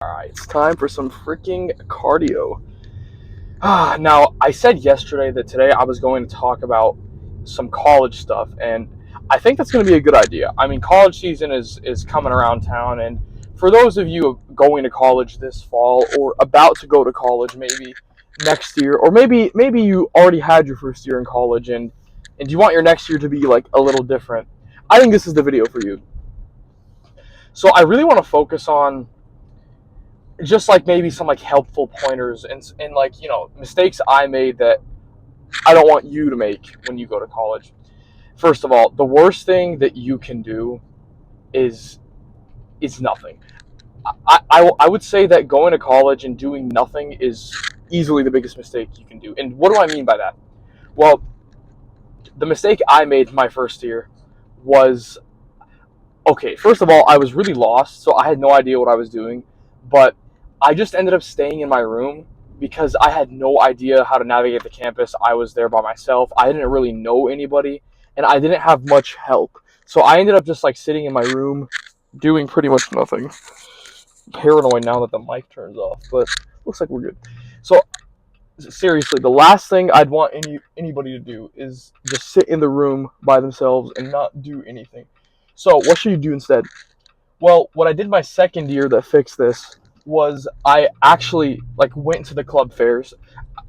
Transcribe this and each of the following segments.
Alright, it's time for some freaking cardio. Now, I said yesterday that today I was going to talk about some college stuff, and I think that's going to be a good idea. I mean, college season is coming around town, and for those of you going to college this fall or about to go to college maybe next year, or maybe you already had your first year in college and you want your next year to be like a little different, I think this is the video for you. So I really want to focus on just like maybe some like helpful pointers and like mistakes I made that I don't want you to make when you go to college. First of all, the worst thing that you can do is nothing. I would say that going to college and doing nothing is easily the biggest mistake you can do. And what do I mean by that? Well, the mistake I made my first year was, okay, first of all, I was really lost, so I had no idea what I was doing, but I just ended up staying in my room because I had no idea how to navigate the campus. I was there by myself. I didn't really know anybody, and I didn't have much help. So I ended up just like sitting in my room doing pretty much nothing. Paranoid now that the mic turns off, but looks like we're good. So seriously, the last thing I'd want anybody to do is just sit in the room by themselves and not do anything. So what should you do instead? Well, what I did my second year that fixed this was I actually like went to the club fairs.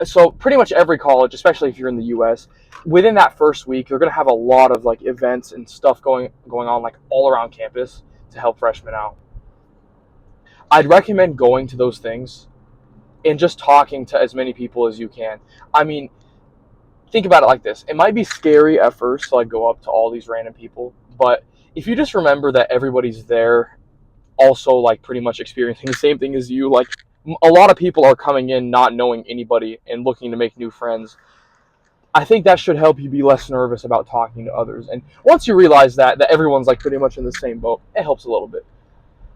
So pretty much every college, especially if you're in the US, within that first week, they're gonna have a lot of like events and stuff going on like all around campus to help freshmen out. I'd recommend going to those things and just talking to as many people as you can. I mean, think about it like this. It might be scary at first to like go up to all these random people, but if you just remember that everybody's there also like pretty much experiencing the same thing as you, like a lot of people are coming in not knowing anybody and looking to make new friends. I think that should help you be less nervous about talking to others. And once you realize that everyone's like pretty much in the same boat, it helps a little bit.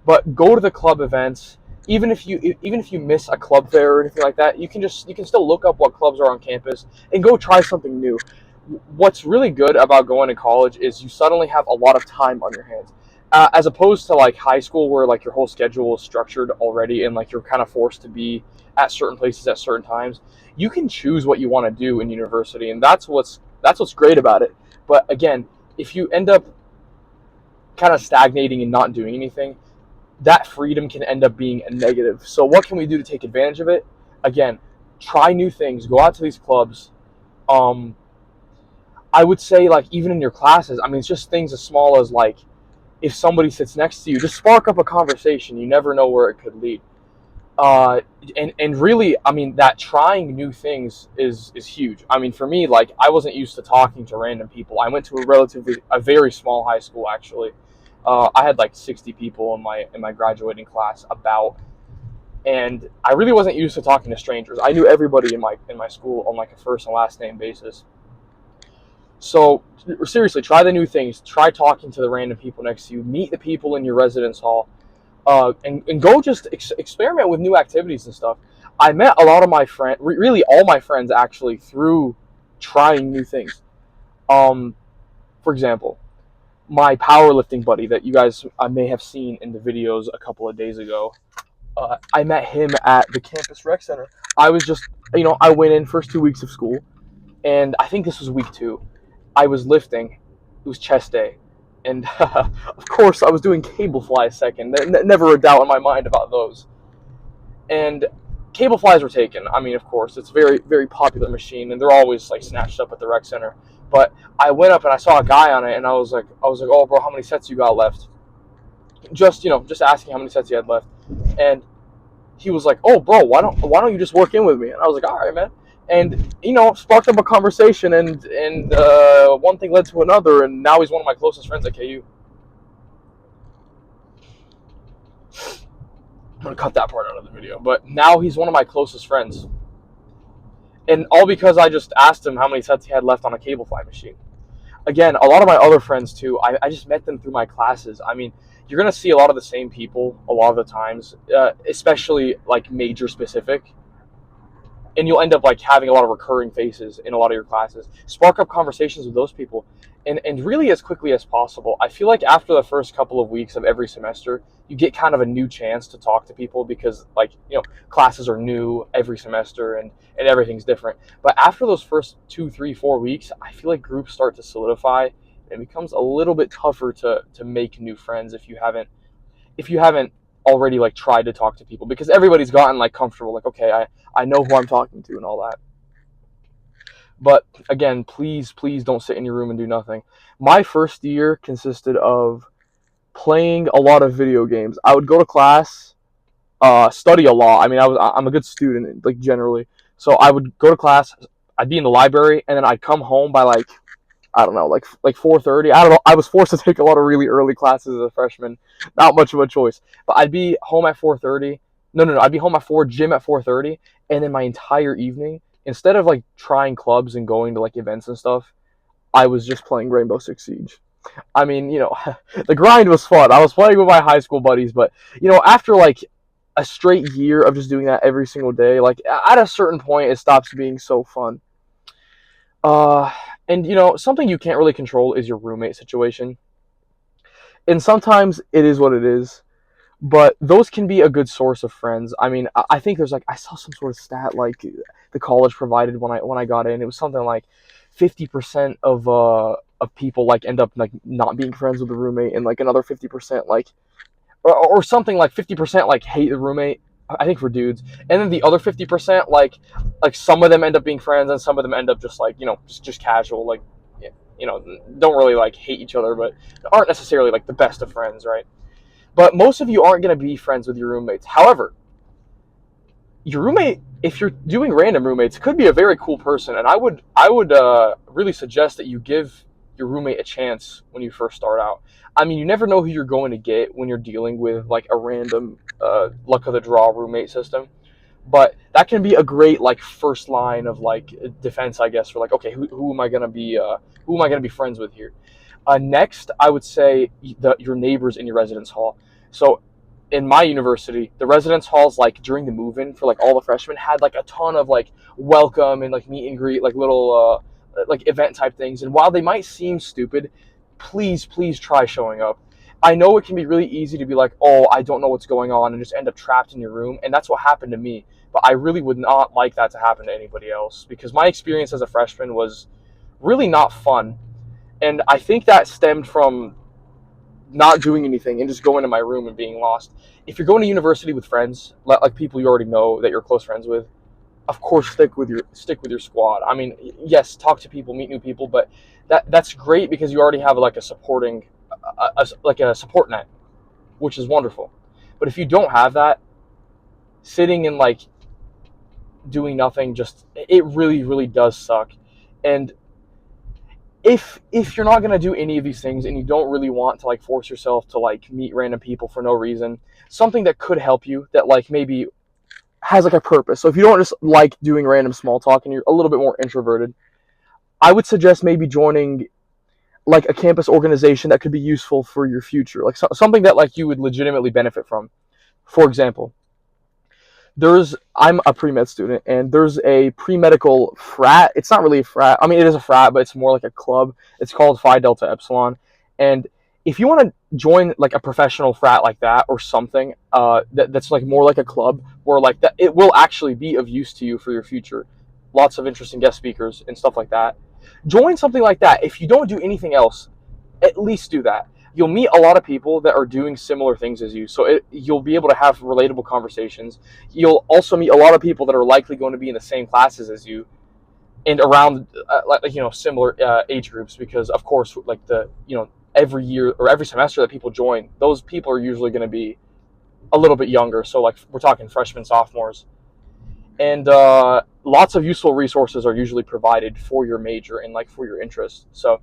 But go to the club events. Even if you miss a club fair or anything like that, you can still look up what clubs are on campus and go try something new. What's really good about going to college is you suddenly have a lot of time on your hands, as opposed to like high school where like your whole schedule is structured already and like you're kind of forced to be at certain places at certain times. You can choose what you want to do in university, and that's what's great about it. But again, if you end up kind of stagnating and not doing anything, that freedom can end up being a negative. So what can we do to take advantage of it? Again, try new things. Go out to these clubs. Um, I would say like even in your classes, I mean, it's just things as small as like if somebody sits next to you, just spark up a conversation. You never know where it could lead. Uh, and really, I mean, that trying new things is huge. I mean, for me, like I wasn't used to talking to random people. I went to a very small high school actually. I had like 60 people in my graduating class about, and I really wasn't used to talking to strangers. I knew everybody in my school on like a first and last name basis. So seriously, try the new things. Try talking to the random people next to you. Meet the people in your residence hall, and go just experiment with new activities and stuff. I met a lot of my friends, really all my friends actually, through trying new things. Um, for example, my powerlifting buddy that you guys may have seen in the videos a couple of days ago. I met him at the campus rec center. I was just, I went in first 2 weeks of school, and I think this was week 2. I was lifting. It was chest day, and of course I was doing cable fly second. Never a doubt in my mind about those. And cable flies were taken. I mean, of course, it's a very very popular machine, and they're always like snatched up at the rec center. But I went up and I saw a guy on it, and I was like, oh bro, how many sets you got left? Just asking how many sets he had left, and he was like, "Oh, bro, why don't you just work in with me?" And I was like, "All right, man." And sparked up a conversation, and one thing led to another, and now he's one of my closest friends at KU. I'm gonna cut that part out of the video, but now he's one of my closest friends, and all because I just asked him how many sets he had left on a cable fly machine. Again, a lot of my other friends too, I just met them through my classes. I mean, you're gonna see a lot of the same people a lot of the times, especially like major specific. and you'll end up like having a lot of recurring faces in a lot of your classes. Spark up conversations with those people, and really as quickly as possible. I feel like after the first couple of weeks of every semester, you get kind of a new chance to talk to people because like classes are new every semester and everything's different. But after those first 2, 3, 4 weeks, I feel like groups start to solidify. It becomes a little bit tougher to make new friends if you haven't already like tried to talk to people, because everybody's gotten like comfortable, like, okay, I know who I'm talking to and all that. But again, please don't sit in your room and do nothing. My first year consisted of playing a lot of video games. I would go to class, study a lot. I mean, I'm a good student, like, generally. So I would go to class, I'd be in the library, and then I'd come home by like, I don't know, like 4:30. I don't know. I was forced to take a lot of really early classes as a freshman. Not much of a choice. But I'd be home at 4:30. No. I'd be home at 4, gym at 4:30, and then my entire evening, instead of like trying clubs and going to like events and stuff, I was just playing Rainbow Six Siege. I mean, the grind was fun. I was playing with my high school buddies, but after like a straight year of just doing that every single day, like at a certain point, it stops being so fun. Uh, and something you can't really control is your roommate situation. And sometimes it is what it is, but those can be a good source of friends. I mean, I think there's like, I saw some sort of stat like the college provided when I got in. It was something like 50% of people like end up like not being friends with the roommate, and like another 50% like or something like 50% like hate the roommate. I think for dudes, and then the other 50% like some of them end up being friends, and some of them end up just like just casual, like don't really like hate each other, but aren't necessarily like the best of friends, right? But most of you aren't going to be friends with your roommates. However, your roommate, if you're doing random roommates, could be a very cool person, and I would really suggest that you give your roommate a chance when you first start out. I mean, you never know who you're going to get when you're dealing with like a random luck of the draw roommate system. But that can be a great like first line of like defense, I guess, for like, okay, who am I gonna be friends with here? Next, I would say your neighbors in your residence hall. So in my university, the residence halls, like during the move-in for like all the freshmen, had like a ton of like welcome and like meet and greet, like little like event type things. And while they might seem stupid, please try showing up. I know it can be really easy to be like, oh, I don't know what's going on, and just end up trapped in your room. And that's what happened to me. But I really would not like that to happen to anybody else, because my experience as a freshman was really not fun. And I think that stemmed from not doing anything and just going to my room and being lost. If you're going to university with friends, like people you already know that you're close friends with, of course stick with your squad. I mean, yes, talk to people, meet new people, but that's great because you already have like a supporting, like a support net, which is wonderful. But if you don't have that, sitting and like doing nothing, it really does suck. And if you're not going to do any of these things, and you don't really want to like force yourself to like meet random people for no reason, something that could help you, that like maybe has like a purpose. So if you don't just like doing random small talk and you're a little bit more introverted, I would suggest maybe joining like a campus organization that could be useful for your future, like something that like you would legitimately benefit from. For example, I'm a pre-med student, and there's a pre-medical frat. It's not really a frat. I mean, it is a frat, but it's more like a club. It's called Phi Delta Epsilon. And if you want to join like a professional frat like that, or something that's like more like a club, where like that it will actually be of use to you for your future, lots of interesting guest speakers and stuff like that, join something like that. If you don't do anything else, at least do that. You'll meet a lot of people that are doing similar things as you, so you'll be able to have relatable conversations. You'll also meet a lot of people that are likely going to be in the same classes as you, and around similar age groups, because of course, like every year or every semester that people join, those people are usually going to be a little bit younger. So like we're talking freshmen, sophomores, and lots of useful resources are usually provided for your major and like for your interests. So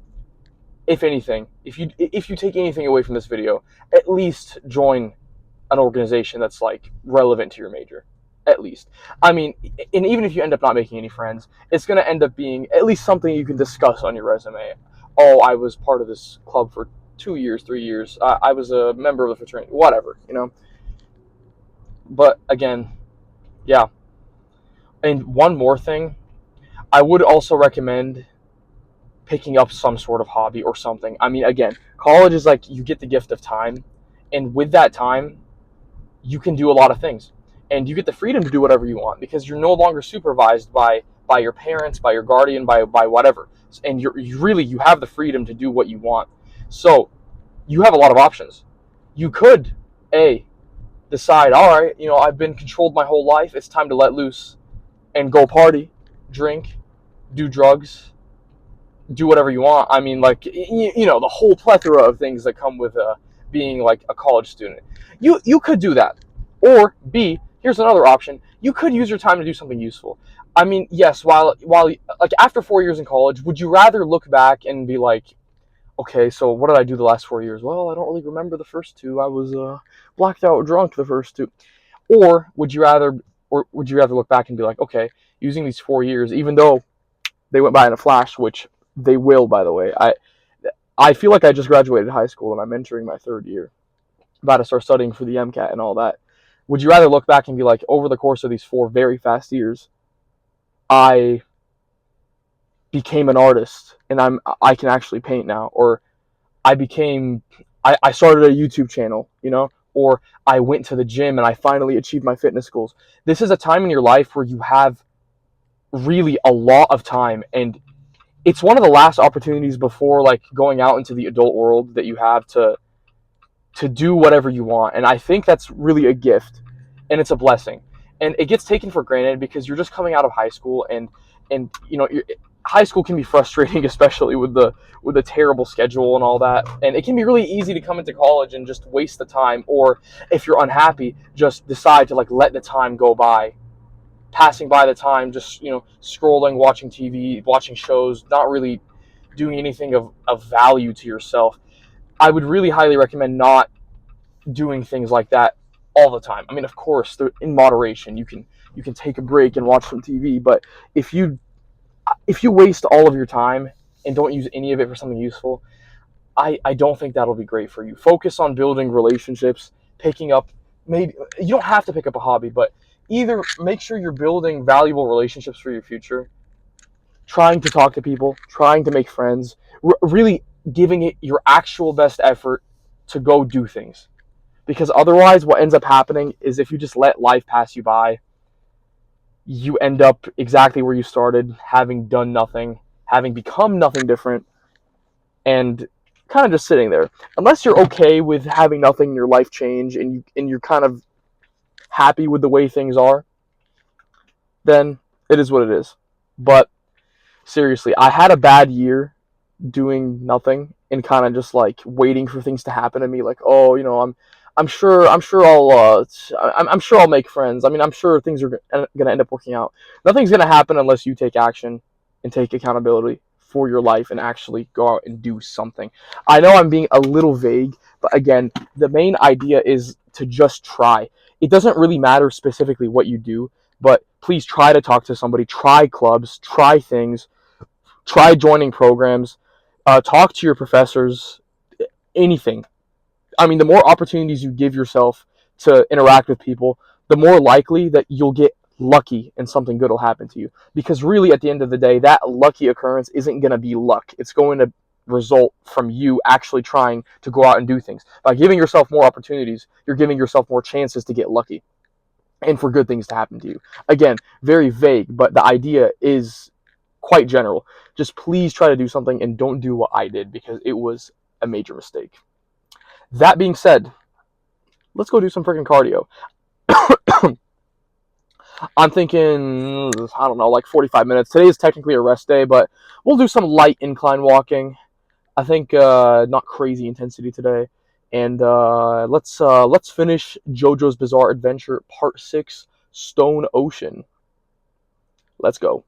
if anything, if you take anything away from this video, at least join an organization that's like relevant to your major. At least. I mean, and even if you end up not making any friends, it's going to end up being at least something you can discuss on your resume. Oh, I was part of this club for 2 years, 3 years. I was a member of the fraternity, whatever. But again, yeah. And one more thing, I would also recommend picking up some sort of hobby or something. I mean, again, college is like you get the gift of time, and with that time, you can do a lot of things, and you get the freedom to do whatever you want because you're no longer supervised by your parents, by your guardian, by whatever, and you have the freedom to do what you want. So you have a lot of options. You could a decide, all right, I've been controlled my whole life. It's time to let loose and go party, drink, do drugs, do whatever you want. I mean, like the whole plethora of things that come with being like a college student. You could do that, or B. Here's another option. You could use your time to do something useful. I mean, yes. While like after 4 years in college, would you rather look back and be like, okay, so what did I do the last 4 years? Well, I don't really remember the first two. I was blacked out drunk the first two. Or would you rather look back and be like, okay, using these 4 years, even though they went by in a flash, which they will, by the way. I feel like I just graduated high school and I'm entering my third year, about to start studying for the MCAT and all that. Would you rather look back and be like, over the course of these 4 very fast years, I became an artist and I can actually paint now, or I started a YouTube channel, or I went to the gym and I finally achieved my fitness goals. This is a time in your life where you have really a lot of time, and it's one of the last opportunities before like going out into the adult world that you have to do whatever you want. And I think that's really a gift, and it's a blessing. And it gets taken for granted because you're just coming out of high school, and high school can be frustrating, especially with the terrible schedule and all that. And it can be really easy to come into college and just waste the time, or if you're unhappy, just decide to like let the time go by, passing by the time, just scrolling, watching TV, watching shows, not really doing anything of value to yourself. I would really highly recommend not doing things like that all the time. I mean, of course, in moderation. You can take a break and watch some TV, but if you waste all of your time and don't use any of it for something useful, I don't think that'll be great for you. Focus on building relationships, picking up, maybe you don't have to pick up a hobby, but either make sure you're building valuable relationships for your future, trying to talk to people, trying to make friends, really giving it your actual best effort to go do things. Because otherwise, what ends up happening is if you just let life pass you by, you end up exactly where you started, having done nothing, having become nothing different, and kind of just sitting there. Unless you're okay with having nothing in your life change, and you're kind of happy with the way things are, then it is what it is. But seriously, I had a bad year doing nothing and kind of just like waiting for things to happen to me. Like, oh, I'm sure I'll make friends. I mean, I'm sure things are gonna end up working out. Nothing's gonna happen unless you take action and take accountability for your life and actually go out and do something. I know I'm being a little vague, but again, the main idea is to just try. It doesn't really matter specifically what you do, but please try to talk to somebody, try clubs, try things, try joining programs, talk to your professors, anything. I mean, the more opportunities you give yourself to interact with people, the more likely that you'll get lucky and something good will happen to you. Because really, at the end of the day, that lucky occurrence isn't going to be luck. It's going to result from you actually trying to go out and do things. By giving yourself more opportunities, you're giving yourself more chances to get lucky and for good things to happen to you. Again, very vague, but the idea is quite general. Just please try to do something and don't do what I did, because it was a major mistake. That being said, let's go do some freaking cardio. I'm thinking, I don't know, like 45 minutes. Today is technically a rest day, but we'll do some light incline walking. I think not crazy intensity today. And let's finish JoJo's Bizarre Adventure Part 6, Stone Ocean. Let's go.